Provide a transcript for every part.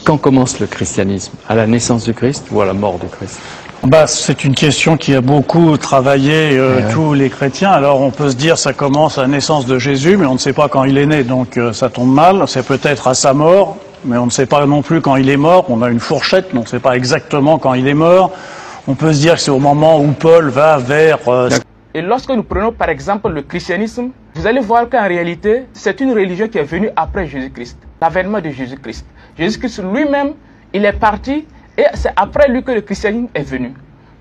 quand commence le christianisme? À la naissance du Christ ou à la mort du Christ? C'est une question qui a beaucoup travaillé tous les chrétiens. Alors on peut se dire ça commence à la naissance de Jésus, mais on ne sait pas quand il est né, donc ça tombe mal. C'est peut-être à sa mort, mais on ne sait pas non plus quand il est mort. On a une fourchette, mais on ne sait pas exactement quand il est mort. On peut se dire que c'est au moment où Paul va vers... Et lorsque nous prenons par exemple le christianisme, vous allez voir qu'en réalité, c'est une religion qui est venue après Jésus-Christ, l'avènement de Jésus-Christ. Jésus-Christ lui-même, il est parti et c'est après lui que le christianisme est venu.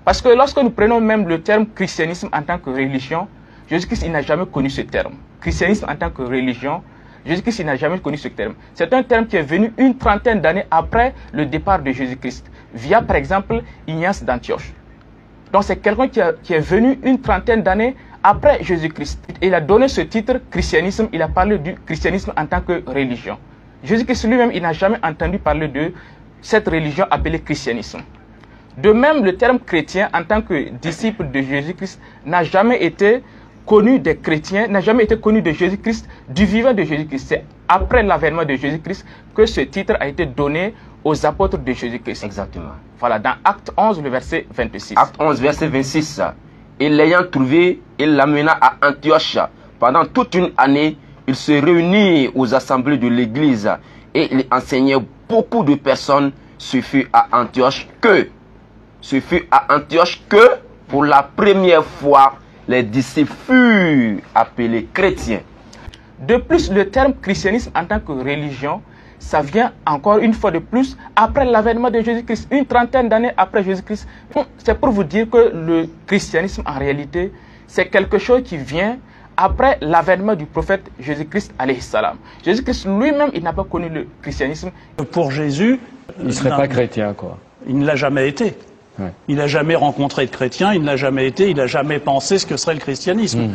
Parce que lorsque nous prenons même le terme christianisme en tant que religion, Jésus-Christ il n'a jamais connu ce terme. Christianisme en tant que religion, Jésus-Christ il n'a jamais connu ce terme. C'est un terme qui est venu une trentaine d'années après le départ de Jésus-Christ, via par exemple Ignace d'Antioche. Donc c'est quelqu'un qui est venu une trentaine d'années après Jésus-Christ. Il a donné ce titre christianisme, il a parlé du christianisme en tant que religion. Jésus-Christ lui-même, il n'a jamais entendu parler de cette religion appelée christianisme. De même, le terme chrétien en tant que disciple de Jésus-Christ n'a jamais été connu des chrétiens, n'a jamais été connu de Jésus-Christ, du vivant de Jésus-Christ. C'est après l'avènement de Jésus-Christ que ce titre a été donné aux apôtres de Jésus-Christ. Exactement. Voilà, dans Acte 11, le verset 26. Acte 11, verset 26. Et l'ayant trouvé, il l'amena à Antioche. Pendant toute une année, il se réunit aux assemblées de l'église et il enseignait beaucoup de personnes. Ce fut à Antioche que, pour la première fois, les disciples furent appelés chrétiens. De plus, le terme christianisme en tant que religion, ça vient encore une fois de plus après l'avènement de Jésus-Christ, une trentaine d'années après Jésus-Christ. C'est pour vous dire que le christianisme, en réalité, c'est quelque chose qui vient après l'avènement du prophète Jésus-Christ, alayhi salam. Jésus-Christ lui-même, il n'a pas connu le christianisme. Pour Jésus... Il ne serait pas chrétien, quoi. Il ne l'a jamais été. Ouais. Il n'a jamais rencontré de chrétien, il ne l'a jamais été, il n'a jamais pensé ce que serait le christianisme.